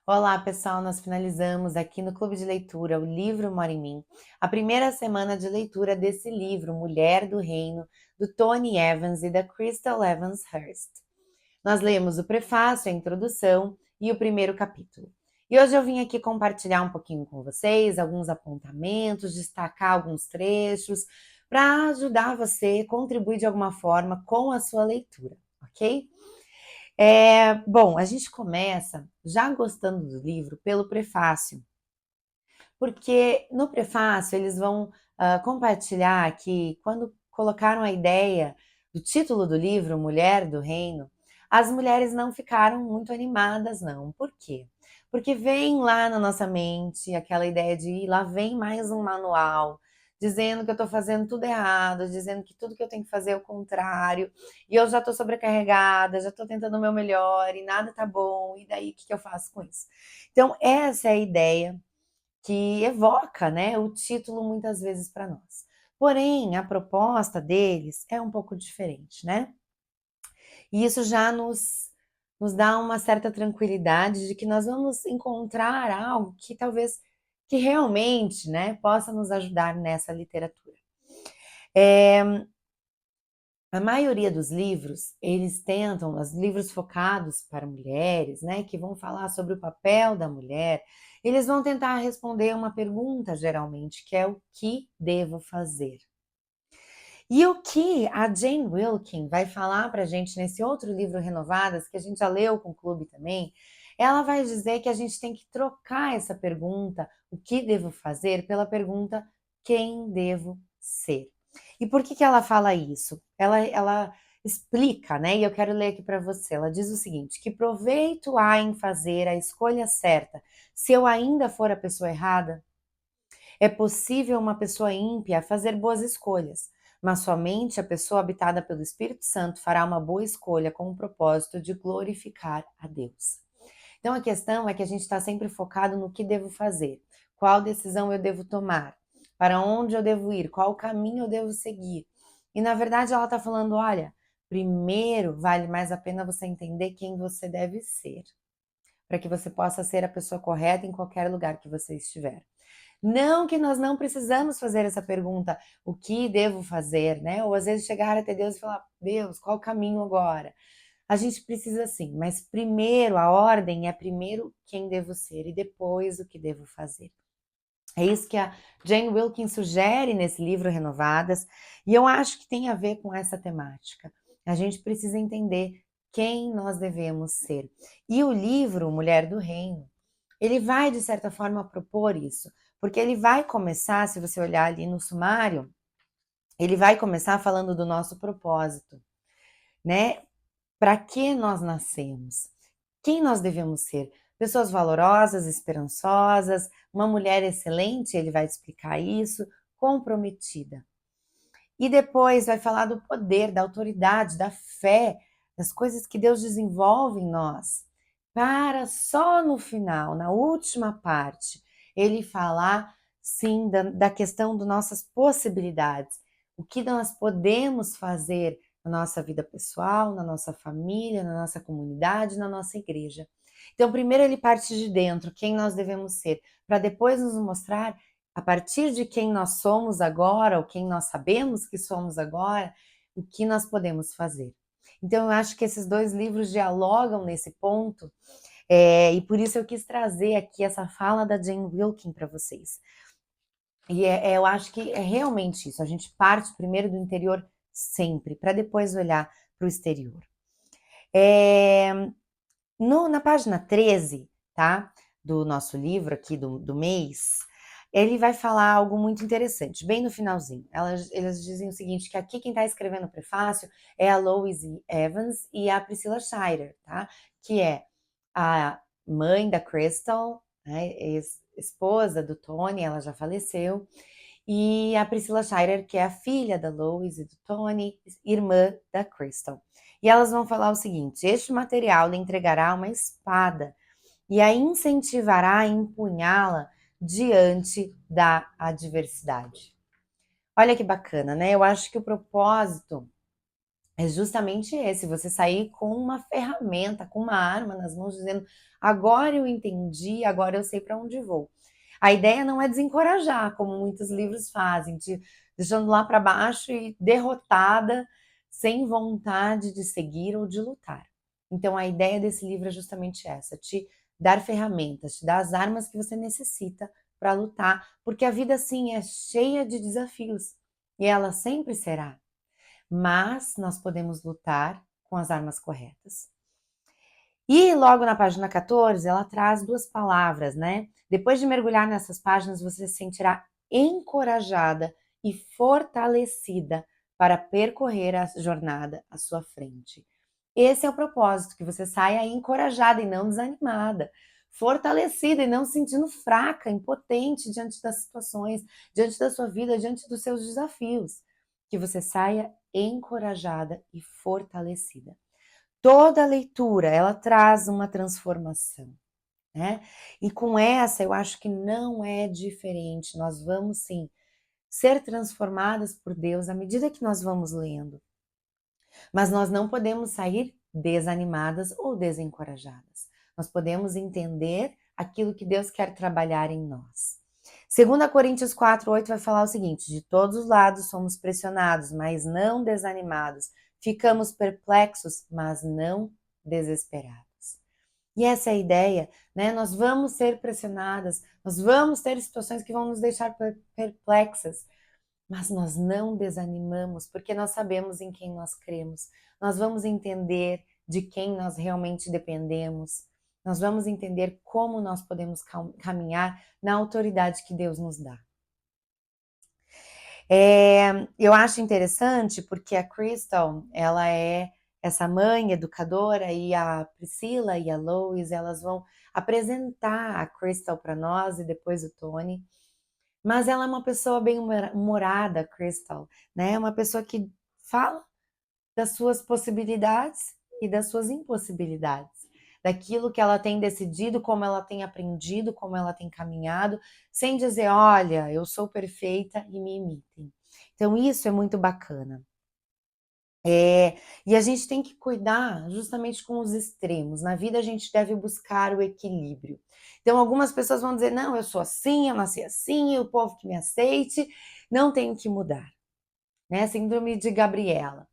Olá, pessoal! Nós finalizamos aqui no Clube de Leitura o livro Mora em Mim, a primeira semana de leitura desse livro, Mulher do Reino, do Tony Evans e da Crystal Evans Hurst. Nós lemos o prefácio, a introdução e o primeiro capítulo. E hoje eu vim aqui compartilhar um pouquinho com vocês alguns apontamentos, destacar alguns trechos, para ajudar você a contribuir de alguma forma com a sua leitura, ok? Bom, a gente começa já gostando do livro pelo prefácio, porque no prefácio eles vão compartilhar que quando colocaram a ideia do título do livro, Mulher do Reino, as mulheres não ficaram muito animadas, não. Por quê? Porque vem lá na nossa mente aquela ideia de lá vem mais um manual, dizendo que eu estou fazendo tudo errado, dizendo que tudo que eu tenho que fazer é o contrário, e eu já estou sobrecarregada, já estou tentando o meu melhor e nada tá bom, e daí o que eu faço com isso? Então, essa é a ideia que evoca, né, o título muitas vezes para nós. Porém, a proposta deles é um pouco diferente, né? E isso já nos dá uma certa tranquilidade de que nós vamos encontrar algo que talvez, que realmente, né, possa nos ajudar nessa literatura. A maioria dos livros, eles tentam, os livros focados para mulheres, né, que vão falar sobre o papel da mulher, eles vão tentar responder uma pergunta, geralmente, que é o que devo fazer? E o que a Jane Wilkin vai falar para a gente nesse outro livro, Renovadas, que a gente já leu com o clube também, ela vai dizer que a gente tem que trocar essa pergunta, o que devo fazer, pela pergunta, quem devo ser? E por que ela fala isso? Ela explica, né? E eu quero ler aqui para você. Ela diz o seguinte: que proveito há em fazer a escolha certa se eu ainda for a pessoa errada? É possível uma pessoa ímpia fazer boas escolhas, mas somente a pessoa habitada pelo Espírito Santo fará uma boa escolha com o propósito de glorificar a Deus. Então a questão é que a gente está sempre focado no que devo fazer, qual decisão eu devo tomar, para onde eu devo ir, qual caminho eu devo seguir. E na verdade ela está falando, olha, primeiro vale mais a pena você entender quem você deve ser, para que você possa ser a pessoa correta em qualquer lugar que você estiver. Não que nós não precisamos fazer essa pergunta, o que devo fazer, né? Ou às vezes chegar até Deus e falar, Deus, qual o caminho agora? A gente precisa sim, mas primeiro a ordem é primeiro quem devo ser e depois o que devo fazer. É isso que a Jane Wilkin sugere nesse livro Renovadas, e eu acho que tem a ver com essa temática. A gente precisa entender quem nós devemos ser. E o livro Mulher do Reino, ele vai, de certa forma, propor isso, porque ele vai começar, se você olhar ali no sumário, ele vai começar falando do nosso propósito, né? Para que nós nascemos? Quem nós devemos ser? Pessoas valorosas, esperançosas, uma mulher excelente, ele vai explicar isso, comprometida. E depois vai falar do poder, da autoridade, da fé, das coisas que Deus desenvolve em nós. Para só no final, na última parte, ele falar, sim, da questão das nossas possibilidades. O que nós podemos fazer na nossa vida pessoal, na nossa família, na nossa comunidade, na nossa igreja. Então, primeiro ele parte de dentro, quem nós devemos ser, para depois nos mostrar a partir de quem nós somos agora, ou quem nós sabemos que somos agora, o que nós podemos fazer. Então, eu acho que esses dois livros dialogam nesse ponto, e por isso eu quis trazer aqui essa fala da Jane Wilkin para vocês. E eu acho que é realmente isso, a gente parte primeiro do interior sempre, para depois olhar para o exterior. Na página 13, tá? Do nosso livro aqui do mês, ele vai falar algo muito interessante, bem no finalzinho. Eles dizem o seguinte, que aqui quem está escrevendo o prefácio é a Louise Evans e a Priscilla Shirer, tá? Que é a mãe da Crystal, né? Esposa do Tony, ela já faleceu, e a Priscilla Shirer, que é a filha da Louise e do Tony, irmã da Crystal. E elas vão falar o seguinte: este material lhe entregará uma espada e a incentivará a empunhá-la diante da adversidade. Olha que bacana, né? Eu acho que o propósito é justamente esse, você sair com uma ferramenta, com uma arma nas mãos, dizendo: agora eu entendi, agora eu sei para onde vou. A ideia não é desencorajar, como muitos livros fazem, te deixando lá para baixo e derrotada, sem vontade de seguir ou de lutar. Então a ideia desse livro é justamente essa, te dar ferramentas, te dar as armas que você necessita para lutar, porque a vida sim é cheia de desafios, e ela sempre será, mas nós podemos lutar com as armas corretas. E logo na página 14, ela traz 2 palavras, né. Depois de mergulhar nessas páginas, você se sentirá encorajada e fortalecida para percorrer a jornada à sua frente. Esse é o propósito, que você saia encorajada e não desanimada, fortalecida e não se sentindo fraca, impotente diante das situações, diante da sua vida, diante dos seus desafios. Que você saia encorajada e fortalecida. Toda leitura, ela traz uma transformação, né. E com essa, eu acho que não é diferente, nós vamos sim ser transformadas por Deus à medida que nós vamos lendo, mas nós não podemos sair desanimadas ou desencorajadas. Nós podemos entender aquilo que Deus quer trabalhar em nós. 2 Coríntios 4:8 vai falar o seguinte: de todos os lados somos pressionados, mas não desanimados. Ficamos perplexos, mas não desesperados. E essa é a ideia, né? Nós vamos ser pressionadas, nós vamos ter situações que vão nos deixar perplexas, mas nós não desanimamos, porque nós sabemos em quem nós cremos. Nós vamos entender de quem nós realmente dependemos. Nós vamos entender como nós podemos caminhar na autoridade que Deus nos dá. Eu acho interessante porque a Crystal, ela é essa mãe educadora, e a Priscila e a Lois, elas vão apresentar a Crystal para nós e depois o Tony. Mas ela é uma pessoa bem humorada, Crystal, né? É uma pessoa que fala das suas possibilidades e das suas impossibilidades, daquilo que ela tem decidido, como ela tem aprendido, como ela tem caminhado, sem dizer: olha, eu sou perfeita e me imitem. Então isso é muito bacana. E a gente tem que cuidar justamente com os extremos. Na vida a gente deve buscar o equilíbrio. Então algumas pessoas vão dizer: não, eu sou assim, eu nasci assim, o povo que me aceite, não tenho que mudar, né? Síndrome de Gabriela.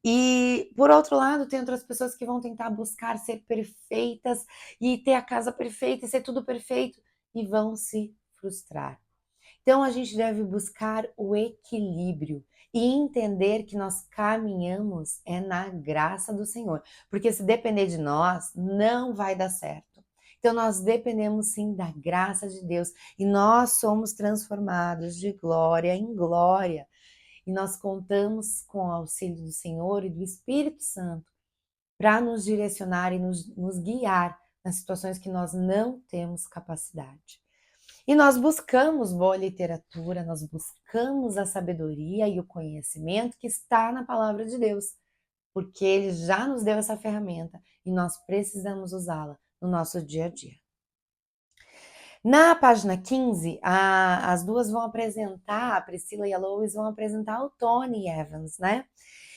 E, por outro lado, tem outras pessoas que vão tentar buscar ser perfeitas e ter a casa perfeita e ser tudo perfeito e vão se frustrar. Então, a gente deve buscar o equilíbrio e entender que nós caminhamos na graça do Senhor, porque se depender de nós, não vai dar certo. Então, nós dependemos sim da graça de Deus e nós somos transformados de glória em glória. E nós contamos com o auxílio do Senhor e do Espírito Santo para nos direcionar e nos guiar nas situações que nós não temos capacidade. E nós buscamos boa literatura, nós buscamos a sabedoria e o conhecimento que está na palavra de Deus, porque Ele já nos deu essa ferramenta e nós precisamos usá-la no nosso dia a dia. Na página 15, as duas vão apresentar, a Priscila e a Lois vão apresentar o Tony Evans, né?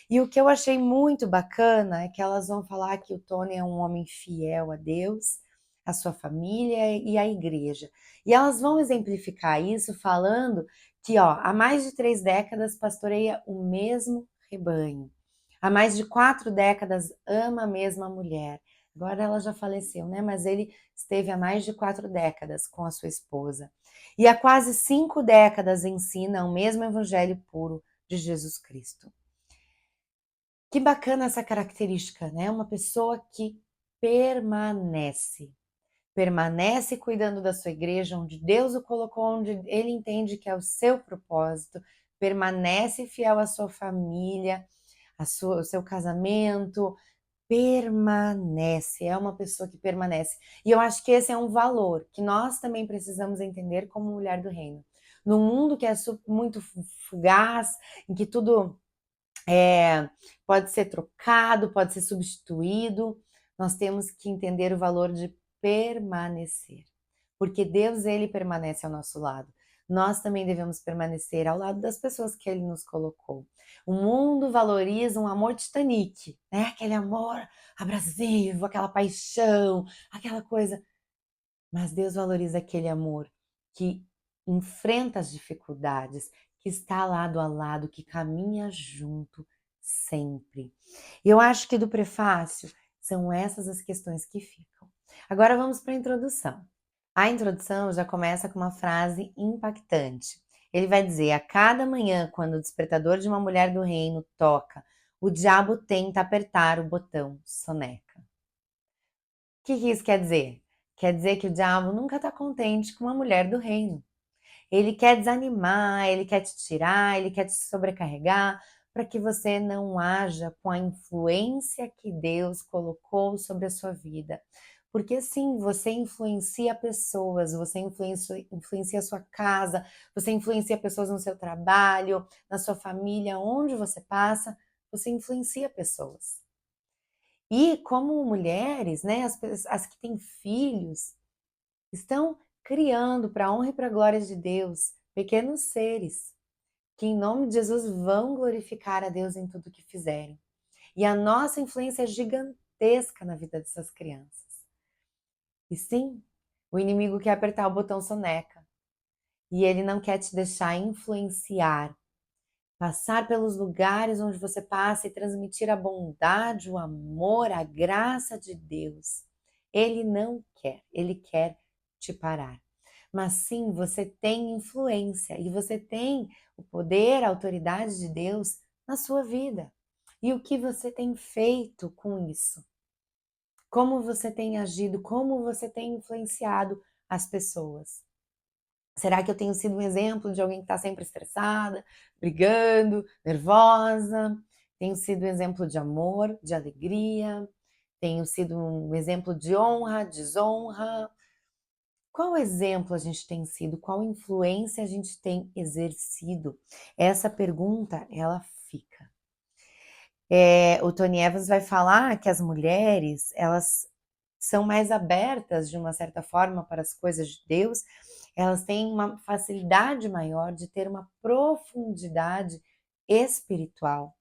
E o que eu achei muito bacana é que elas vão falar que o Tony é um homem fiel a Deus, a sua família e à igreja. E elas vão exemplificar isso falando que, ó, há mais de 3 décadas pastoreia o mesmo rebanho. Há mais de 4 décadas ama a mesma mulher. Agora ela já faleceu, né? Mas ele esteve há mais de 4 décadas com a sua esposa. E há quase 5 décadas ensina o mesmo evangelho puro de Jesus Cristo. Que bacana essa característica, né? Uma pessoa que permanece. Permanece cuidando da sua igreja, onde Deus o colocou, onde ele entende que é o seu propósito. Permanece fiel à sua família, ao seu casamento. Permanece, é uma pessoa que permanece. E eu acho que esse é um valor que nós também precisamos entender como mulher do reino. Num mundo que é muito fugaz, em que tudo pode ser trocado, pode ser substituído, nós temos que entender o valor de permanecer. Porque Deus, ele permanece ao nosso lado. nós também devemos permanecer ao lado das pessoas que Ele nos colocou. O mundo valoriza um amor Titanic, né? Aquele amor abrasivo, aquela paixão, aquela coisa. Mas Deus valoriza aquele amor que enfrenta as dificuldades, que está lado a lado, que caminha junto sempre. Eu acho que do prefácio são essas as questões que ficam. Agora vamos para a introdução. A introdução já começa com uma frase impactante. Ele vai dizer: a cada manhã, quando o despertador de uma mulher do reino toca, o diabo tenta apertar o botão soneca. O que isso quer dizer? Quer dizer que o diabo nunca está contente com uma mulher do reino. Ele quer desanimar, ele quer te tirar, ele quer te sobrecarregar, para que você não haja com a influência que Deus colocou sobre a sua vida. Porque sim, você influencia pessoas, você influencia a sua casa, você influencia pessoas no seu trabalho, na sua família, onde você passa, você influencia pessoas. E como mulheres, né, as que têm filhos, estão criando para a honra e para a glória de Deus pequenos seres que em nome de Jesus vão glorificar a Deus em tudo que fizerem. E a nossa influência é gigantesca na vida dessas crianças. E sim, o inimigo quer apertar o botão soneca. E ele não quer te deixar influenciar, passar pelos lugares onde você passa e transmitir a bondade, o amor, a graça de Deus. Ele não quer, ele quer te parar. Mas sim, você tem influência e você tem o poder, a autoridade de Deus na sua vida. E o que você tem feito com isso? Como você tem agido? Como você tem influenciado as pessoas? Será que eu tenho sido um exemplo de alguém que está sempre estressada, brigando, nervosa? Tenho sido um exemplo de amor, de alegria? Tenho sido um exemplo de honra, desonra? Qual exemplo a gente tem sido? Qual influência a gente tem exercido? Essa pergunta, ela fica. O Tony Evans vai falar que as mulheres, elas são mais abertas de uma certa forma para as coisas de Deus, elas têm uma facilidade maior de ter uma profundidade espiritual.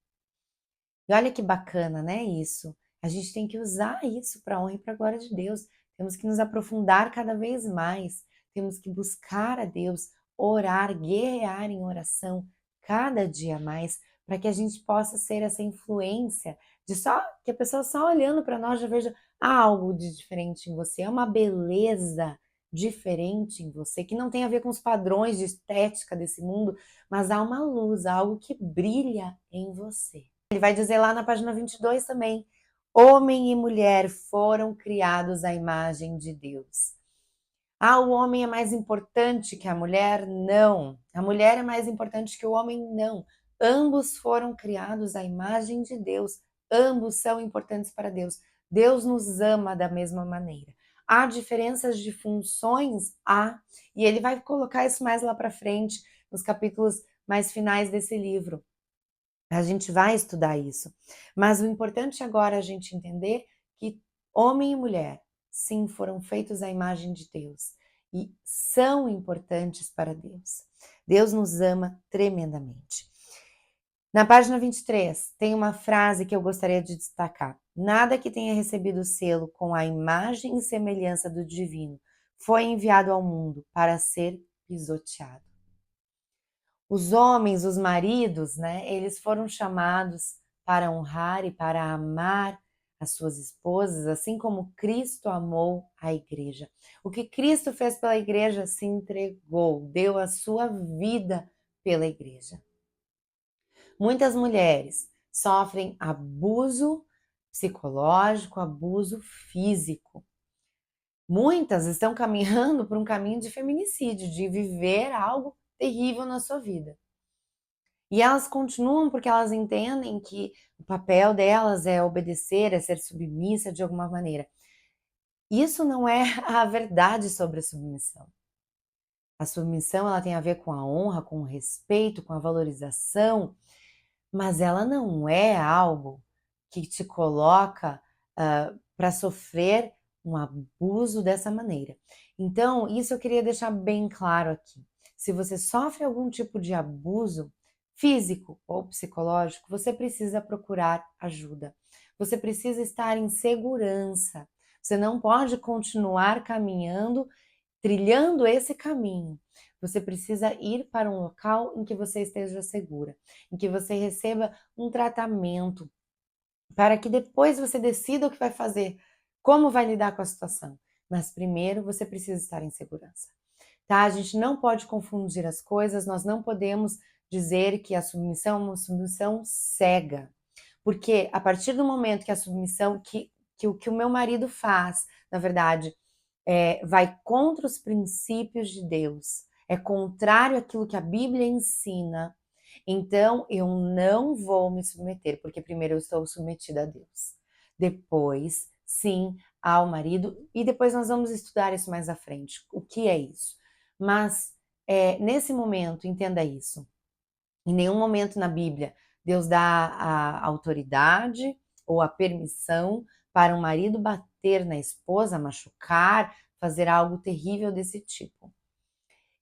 E olha que bacana, né, isso. A gente tem que usar isso para a honra e para a glória de Deus. Temos que nos aprofundar cada vez mais. Temos que buscar a Deus, orar, guerrear em oração cada dia mais, para que a gente possa ser essa influência de só que a pessoa só olhando para nós já veja algo de diferente em você, é uma beleza diferente em você, que não tem a ver com os padrões de estética desse mundo, mas há uma luz, há algo que brilha em você. Ele vai dizer lá na página 22 também: homem e mulher foram criados à imagem de Deus. Ah, o homem é mais importante que a mulher? Não. A mulher é mais importante que o homem? Não. Ambos foram criados à imagem de Deus. Ambos são importantes para Deus. Deus nos ama da mesma maneira. Há diferenças de funções? Há. E ele vai colocar isso mais lá para frente, nos capítulos mais finais desse livro. A gente vai estudar isso. Mas o importante agora é a gente entender que homem e mulher, sim, foram feitos à imagem de Deus e são importantes para Deus. Deus nos ama tremendamente. Na página 23, tem uma frase que eu gostaria de destacar. Nada que tenha recebido o selo com a imagem e semelhança do divino foi enviado ao mundo para ser pisoteado. Os homens, os maridos, né, eles foram chamados para honrar e para amar as suas esposas, assim como Cristo amou a igreja. O que Cristo fez pela igreja, se entregou, deu a sua vida pela igreja. Muitas mulheres sofrem abuso psicológico, abuso físico. Muitas estão caminhando por um caminho de feminicídio, de viver algo terrível na sua vida. E elas continuam porque elas entendem que o papel delas é obedecer, é ser submissa de alguma maneira. Isso não é a verdade sobre a submissão. A submissão, ela tem a ver com a honra, com o respeito, com a valorização, mas ela não é algo que te coloca para sofrer um abuso dessa maneira. Então, isso eu queria deixar bem claro aqui. se você sofre algum tipo de abuso físico ou psicológico, você precisa procurar ajuda. Você precisa estar em segurança. Você não pode continuar caminhando, trilhando esse caminho. Você precisa ir para um local em que você esteja segura, em que você receba um tratamento, para que depois você decida o que vai fazer, como vai lidar com a situação. Mas primeiro você precisa estar em segurança, tá? A gente não pode confundir as coisas, nós não podemos dizer que a submissão é uma submissão cega. Porque a partir do momento que a submissão, que o que o meu marido faz, na verdade, vai contra os princípios de Deus, é contrário àquilo que a Bíblia ensina, então eu não vou me submeter, porque primeiro eu estou submetida a Deus. Depois, sim, ao marido, e depois nós vamos estudar isso mais à frente. O que é isso? Mas nesse momento, entenda isso. Em nenhum momento na Bíblia Deus dá a autoridade ou a permissão para um marido bater na esposa, machucar, fazer algo terrível desse tipo.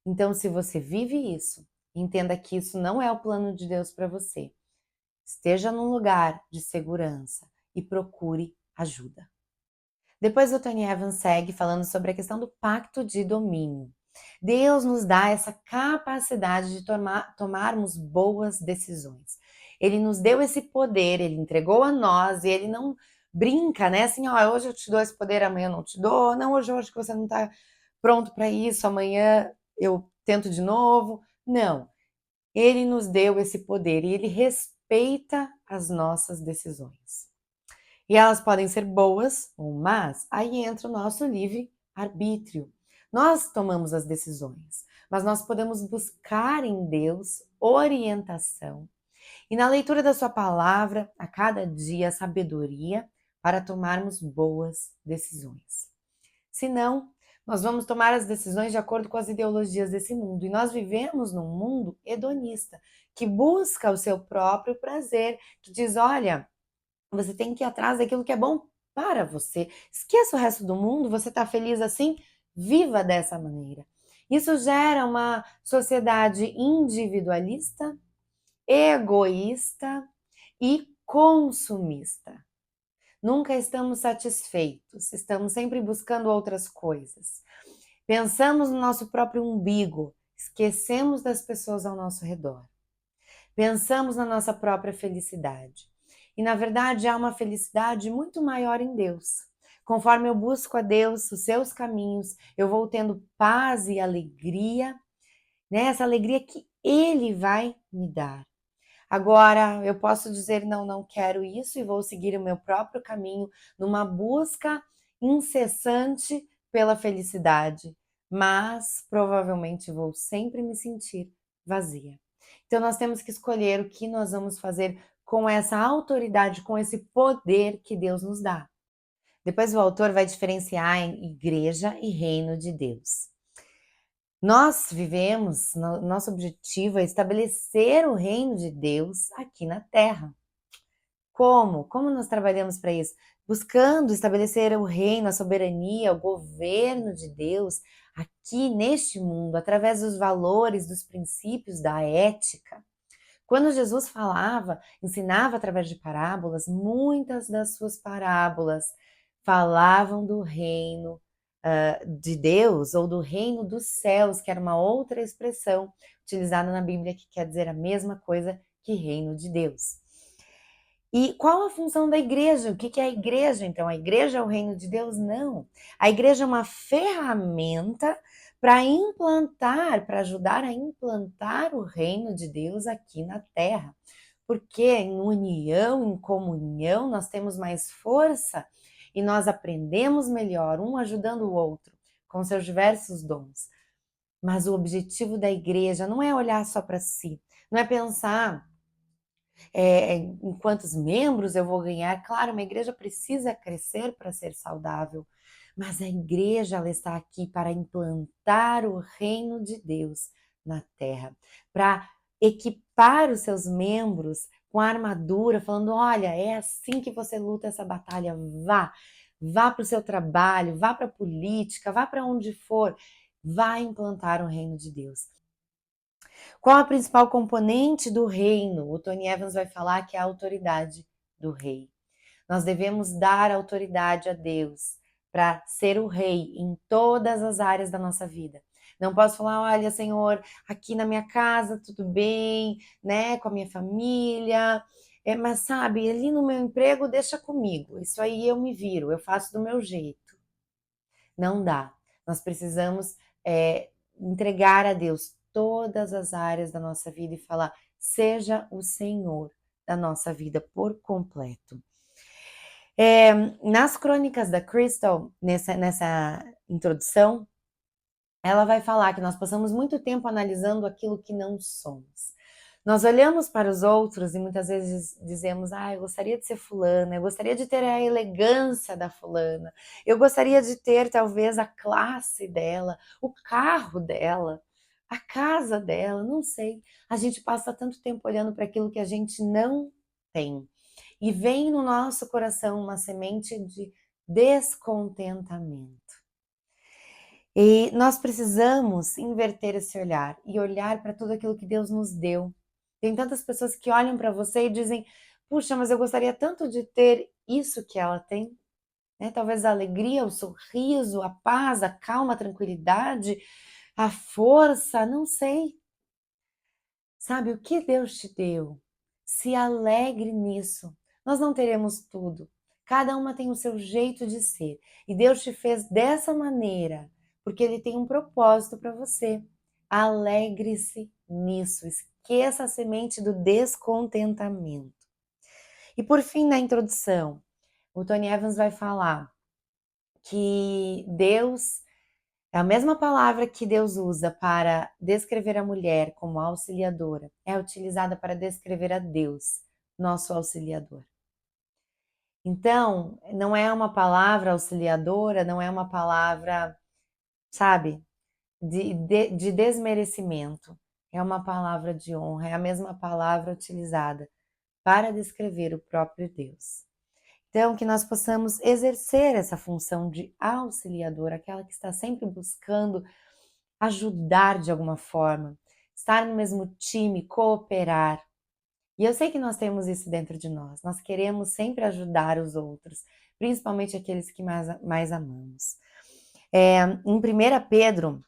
Então, se você vive isso, entenda que isso não é o plano de Deus para você. Esteja num lugar de segurança e procure ajuda. Depois o Tony Evans segue falando sobre a questão do pacto de domínio. Deus nos dá essa capacidade de tomarmos boas decisões. Ele nos deu esse poder, ele entregou a nós e ele não brinca, né? Assim, ó, hoje eu te dou esse poder, amanhã eu não te dou. Não, hoje eu acho que você não está pronto para isso, amanhã eu tento de novo. Não. Ele nos deu esse poder e ele respeita as nossas decisões. E elas podem ser boas ou más, aí entra o nosso livre-arbítrio. Nós tomamos as decisões, mas nós podemos buscar em Deus orientação e na leitura da sua palavra, a cada dia, sabedoria para tomarmos boas decisões. Senão, nós vamos tomar as decisões de acordo com as ideologias desse mundo. E nós vivemos num mundo hedonista, que busca o seu próprio prazer, que diz, olha, você tem que ir atrás daquilo que é bom para você. Esqueça o resto do mundo, você está feliz assim? Viva dessa maneira. Isso gera uma sociedade individualista, egoísta e consumista. Nunca estamos satisfeitos, estamos sempre buscando outras coisas. Pensamos no nosso próprio umbigo, esquecemos das pessoas ao nosso redor. Pensamos na nossa própria felicidade. E na verdade há uma felicidade muito maior em Deus. Conforme eu busco a Deus, os seus caminhos, eu vou tendo paz e alegria, né? Essa alegria que Ele vai me dar. Agora, eu posso dizer, não, não quero isso e vou seguir o meu próprio caminho numa busca incessante pela felicidade, mas provavelmente vou sempre me sentir vazia. Então, nós temos que escolher o que nós vamos fazer com essa autoridade, com esse poder que Deus nos dá. Depois o autor vai diferenciar em igreja e reino de Deus. Nós vivemos, nosso objetivo é estabelecer o reino de Deus aqui na Terra. Como? Como nós trabalhamos para isso? Buscando estabelecer o reino, a soberania, o governo de Deus aqui neste mundo, através dos valores, dos princípios, da ética. Quando Jesus falava, ensinava através de parábolas, muitas das suas parábolas falavam do reino de Deus ou do reino dos céus, que era uma outra expressão utilizada na Bíblia que quer dizer a mesma coisa que reino de Deus. E qual a função da igreja? O que é a igreja? Então, a igreja é o reino de Deus? Não. A igreja é uma ferramenta para implantar, para ajudar a implantar o reino de Deus aqui na Terra. Porque em união, em comunhão, nós temos mais força e nós aprendemos melhor, um ajudando o outro, com seus diversos dons. Mas o objetivo da igreja não é olhar só para si, não é pensar em quantos membros eu vou ganhar. Claro, uma igreja precisa crescer para ser saudável, mas a igreja ela está aqui para implantar o reino de Deus na terra, para equipar os seus membros com a armadura, falando, olha, é assim que você luta essa batalha, vá para o seu trabalho, vá para a política, vá para onde for, vá implantar o reino de Deus. Qual a principal componente do reino? O Tony Evans vai falar que é a autoridade do rei. Nós devemos dar autoridade a Deus para ser o rei em todas as áreas da nossa vida. Não posso falar, olha, Senhor, aqui na minha casa tudo bem, né, com a minha família, mas sabe, ali no meu emprego deixa comigo, isso aí eu me viro, eu faço do meu jeito. Não dá. Nós precisamos entregar a Deus todas as áreas da nossa vida e falar, seja o Senhor da nossa vida por completo. Nas crônicas da Crystal, nessa introdução, ela vai falar que nós passamos muito tempo analisando aquilo que não somos. Nós olhamos para os outros e muitas vezes dizemos, eu gostaria de ser fulana, eu gostaria de ter a elegância da fulana, eu gostaria de ter talvez a classe dela, o carro dela, a casa dela, não sei. A gente passa tanto tempo olhando para aquilo que a gente não tem. E vem no nosso coração uma semente de descontentamento. E nós precisamos inverter esse olhar e olhar para tudo aquilo que Deus nos deu. Tem tantas pessoas que olham para você e dizem, puxa, mas eu gostaria tanto de ter isso que ela tem. Né? Talvez a alegria, o sorriso, a paz, a calma, a tranquilidade, a força, não sei. Sabe o que Deus te deu? Se alegre nisso. Nós não teremos tudo. Cada uma tem o seu jeito de ser. E Deus te fez dessa maneira, porque Ele tem um propósito para você. Alegre-se nisso. Esqueça a semente do descontentamento. E por fim, na introdução, o Tony Evans vai falar que Deus é a mesma palavra que Deus usa para descrever a mulher como auxiliadora, é utilizada para descrever a Deus, nosso auxiliador. Então, não é uma palavra auxiliadora, não é uma palavra, sabe, de desmerecimento. É uma palavra de honra, é a mesma palavra utilizada para descrever o próprio Deus. Então, que nós possamos exercer essa função de auxiliador, aquela que está sempre buscando ajudar de alguma forma, estar no mesmo time, cooperar. E eu sei que nós temos isso dentro de nós. Nós queremos sempre ajudar os outros, principalmente aqueles que mais amamos. Em 1 Pedro,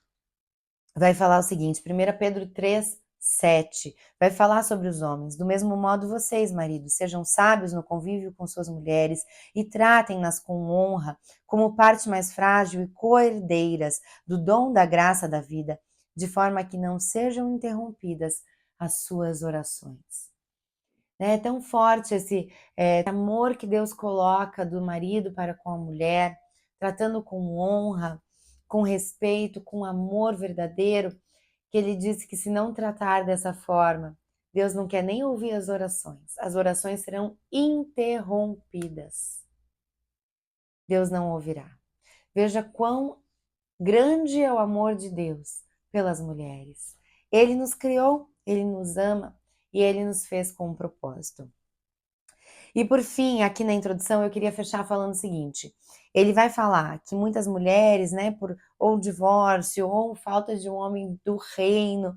vai falar o seguinte, 1 Pedro 3:7, vai falar sobre os homens. Do mesmo modo, vocês, maridos, sejam sábios no convívio com suas mulheres e tratem-nas com honra, como parte mais frágil e co-herdeiras do dom da graça da vida, de forma que não sejam interrompidas as suas orações. É tão forte esse amor que Deus coloca do marido para com a mulher, tratando com honra, com respeito, com amor verdadeiro, que ele disse que se não tratar dessa forma, Deus não quer nem ouvir as orações serão interrompidas. Deus não ouvirá. Veja quão grande é o amor de Deus pelas mulheres. Ele nos criou, Ele nos ama e Ele nos fez com um propósito. E por fim, aqui na introdução, eu queria fechar falando o seguinte, ele vai falar que muitas mulheres, né, por ou divórcio ou falta de um homem do reino,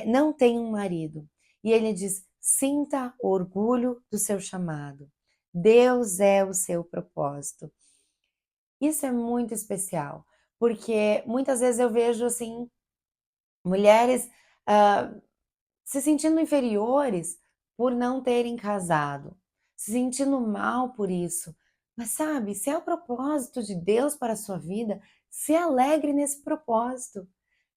não têm um marido. E ele diz, sinta orgulho do seu chamado. Deus é o seu propósito. Isso é muito especial, porque muitas vezes eu vejo, assim, mulheres se sentindo inferiores por não terem casado, se sentindo mal por isso. Mas sabe, se é o propósito de Deus para a sua vida, se alegre nesse propósito.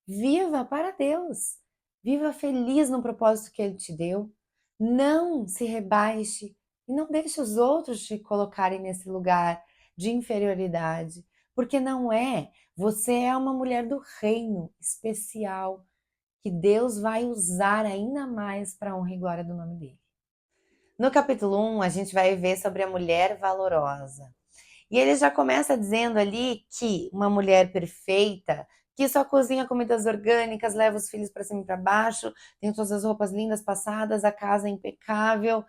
Viva para Deus. Viva feliz no propósito que Ele te deu. Não se rebaixe e não deixe os outros te colocarem nesse lugar de inferioridade, porque não é. Você é uma mulher do reino especial que Deus vai usar ainda mais para a honra e glória do nome dele. No capítulo 1, a gente vai ver sobre a mulher valorosa. E ele já começa dizendo ali que uma mulher perfeita, que só cozinha comidas orgânicas, leva os filhos para cima e para baixo, tem todas as roupas lindas passadas, a casa é impecável,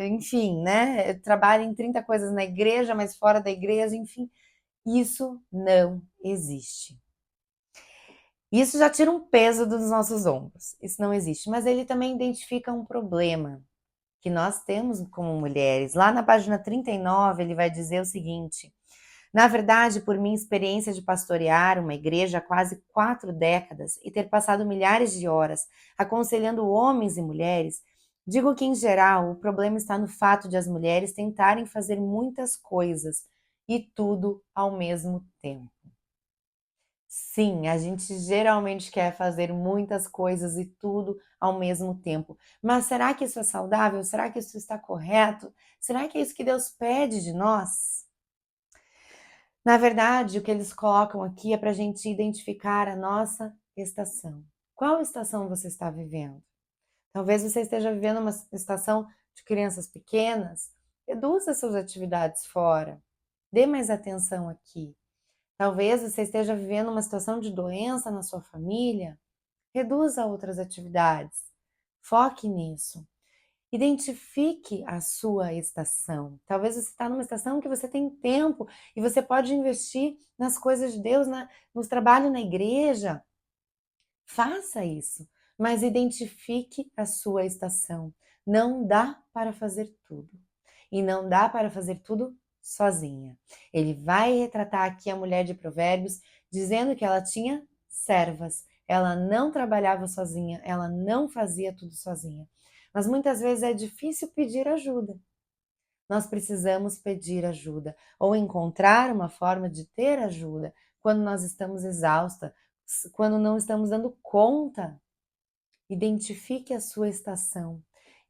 enfim, né? Trabalha em 30 coisas na igreja, mas fora da igreja, enfim. Isso não existe. Isso já tira um peso dos nossos ombros. Isso não existe. Mas ele também identifica um problema que nós temos como mulheres. Lá na página 39, ele vai dizer o seguinte: na verdade, por minha experiência de pastorear uma igreja há quase 4 décadas e ter passado milhares de horas aconselhando homens e mulheres, digo que, em geral, o problema está no fato de as mulheres tentarem fazer muitas coisas e tudo ao mesmo tempo. Sim, a gente geralmente quer fazer muitas coisas e tudo ao mesmo tempo. Mas será que isso é saudável? Será que isso está correto? Será que é isso que Deus pede de nós? Na verdade, o que eles colocam aqui é para a gente identificar a nossa estação. Qual estação você está vivendo? Talvez você esteja vivendo uma estação de crianças pequenas. Reduza suas atividades fora. Dê mais atenção aqui. Talvez você esteja vivendo uma situação de doença na sua família. Reduza outras atividades. Foque nisso. Identifique a sua estação. Talvez você está numa estação que você tem tempo e você pode investir nas coisas de Deus, no trabalho na igreja. Faça isso, mas identifique a sua estação. Não dá para fazer tudo. E não dá para fazer tudo sozinha. Ele vai retratar aqui a mulher de Provérbios dizendo que ela tinha servas. Ela não trabalhava sozinha, ela não fazia tudo sozinha. Mas muitas vezes é difícil pedir ajuda. Nós precisamos pedir ajuda ou encontrar uma forma de ter ajuda quando nós estamos exaustas, quando não estamos dando conta. Identifique a sua estação.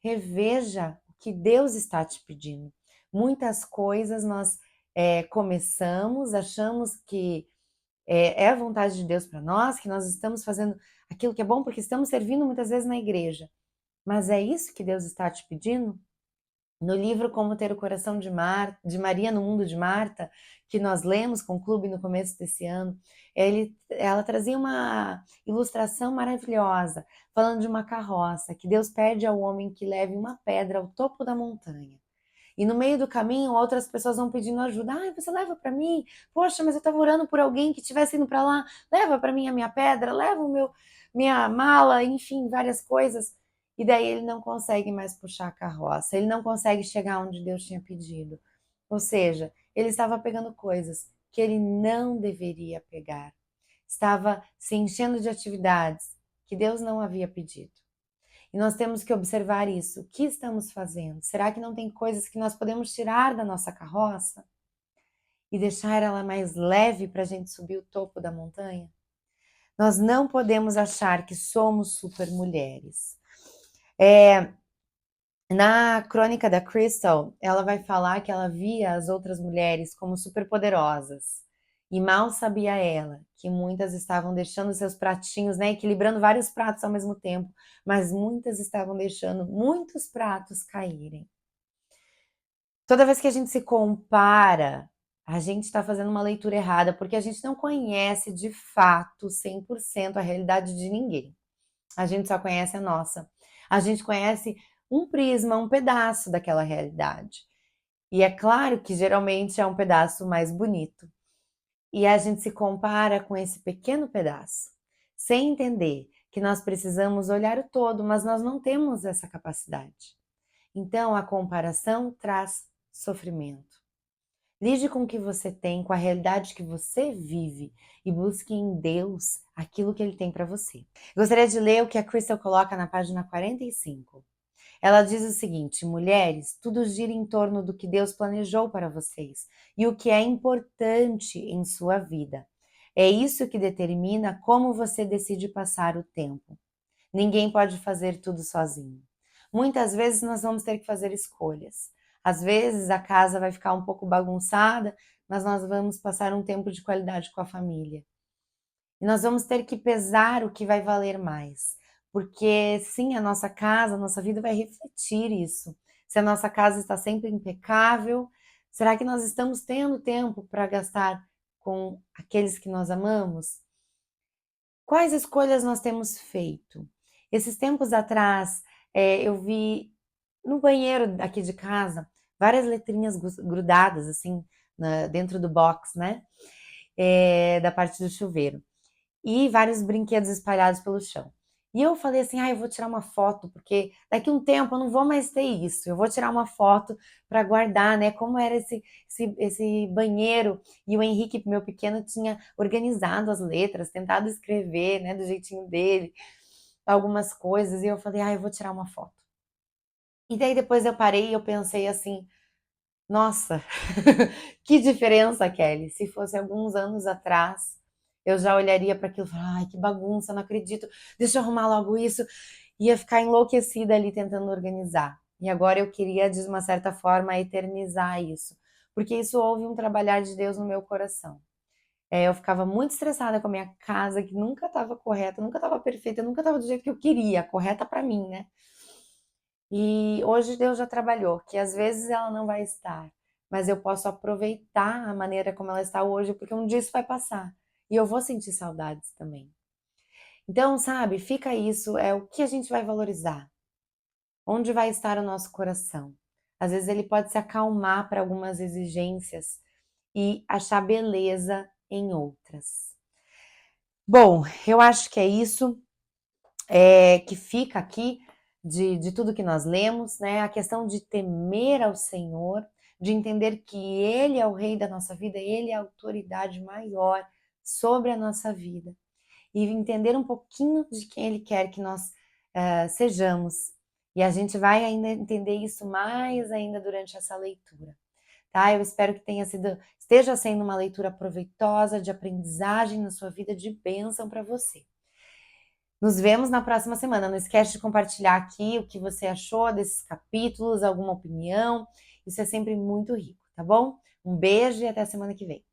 Reveja o que Deus está te pedindo. Muitas coisas nós começamos, achamos que é a vontade de Deus para nós, que nós estamos fazendo aquilo que é bom, porque estamos servindo muitas vezes na igreja. Mas é isso que Deus está te pedindo? No livro Como Ter o Coração de Maria no Mundo de Marta, que nós lemos com o clube no começo desse ano, ela trazia uma ilustração maravilhosa, falando de uma carroça, que Deus pede ao homem que leve uma pedra ao topo da montanha. E no meio do caminho, outras pessoas vão pedindo ajuda. Ah, você leva para mim? Poxa, mas eu estava orando por alguém que estivesse indo para lá. Leva para mim a minha pedra, leva minha mala, enfim, várias coisas. E daí ele não consegue mais puxar a carroça. Ele não consegue chegar onde Deus tinha pedido. Ou seja, ele estava pegando coisas que ele não deveria pegar. Estava se enchendo de atividades que Deus não havia pedido. E nós temos que observar isso. O que estamos fazendo? Será que não tem coisas que nós podemos tirar da nossa carroça e deixar ela mais leve para a gente subir o topo da montanha? Nós não podemos achar que somos super mulheres. Na crônica da Crystal, ela vai falar que ela via as outras mulheres como superpoderosas. E mal sabia ela que muitas estavam deixando seus pratinhos, né, equilibrando vários pratos ao mesmo tempo, mas muitas estavam deixando muitos pratos caírem. Toda vez que a gente se compara, a gente está fazendo uma leitura errada, porque a gente não conhece de fato 100% a realidade de ninguém. A gente só conhece a nossa. A gente conhece um prisma, um pedaço daquela realidade. E é claro que geralmente é um pedaço mais bonito. E a gente se compara com esse pequeno pedaço, sem entender que nós precisamos olhar o todo, mas nós não temos essa capacidade. Então a comparação traz sofrimento. Lide com o que você tem, com a realidade que você vive e busque em Deus aquilo que Ele tem para você. Gostaria de ler o que a Crystal coloca na página 45. Ela diz o seguinte: mulheres, tudo gira em torno do que Deus planejou para vocês e o que é importante em sua vida. É isso que determina como você decide passar o tempo. Ninguém pode fazer tudo sozinho. Muitas vezes nós vamos ter que fazer escolhas. Às vezes a casa vai ficar um pouco bagunçada, mas nós vamos passar um tempo de qualidade com a família. E nós vamos ter que pesar o que vai valer mais. Porque sim, a nossa casa, a nossa vida vai refletir isso. Se a nossa casa está sempre impecável, será que nós estamos tendo tempo para gastar com aqueles que nós amamos? Quais escolhas nós temos feito? Esses tempos atrás, eu vi no banheiro aqui de casa várias letrinhas grudadas assim dentro do box, né? Da parte do chuveiro. e vários brinquedos espalhados pelo chão. E eu falei assim, eu vou tirar uma foto, porque daqui a um tempo eu não vou mais ter isso. Eu vou tirar uma foto para guardar, né? Como era esse banheiro. E o Henrique, meu pequeno, tinha organizado as letras, tentado escrever, né, do jeitinho dele, algumas coisas. E eu falei, eu vou tirar uma foto. E daí depois eu parei e eu pensei assim, nossa, que diferença, Kelly. Se fosse alguns anos atrás, eu já olharia para aquilo e falaria, ai, que bagunça, não acredito, deixa eu arrumar logo isso. Ia ficar enlouquecida ali tentando organizar. E agora eu queria, de uma certa forma, eternizar isso. Porque isso houve um trabalhar de Deus no meu coração. Eu ficava muito estressada com a minha casa, que nunca estava correta, nunca estava perfeita, nunca estava do jeito que eu queria, correta para mim, né? E hoje Deus já trabalhou, que às vezes ela não vai estar, mas eu posso aproveitar a maneira como ela está hoje, porque um dia isso vai passar. E eu vou sentir saudades também. Então, sabe, fica isso, é o que a gente vai valorizar. Onde vai estar o nosso coração? Às vezes ele pode se acalmar para algumas exigências e achar beleza em outras. Bom, eu acho que é isso que fica aqui de tudo que nós lemos, né? A questão de temer ao Senhor, de entender que Ele é o Rei da nossa vida, Ele é a autoridade maior sobre a nossa vida. E entender um pouquinho de quem Ele quer que nós sejamos. E a gente vai ainda entender isso mais ainda durante essa leitura. Tá? Eu espero que esteja sendo uma leitura proveitosa, de aprendizagem na sua vida, de bênção para você. Nos vemos na próxima semana. Não esquece de compartilhar aqui o que você achou desses capítulos, alguma opinião. Isso é sempre muito rico, tá bom? Um beijo e até a semana que vem.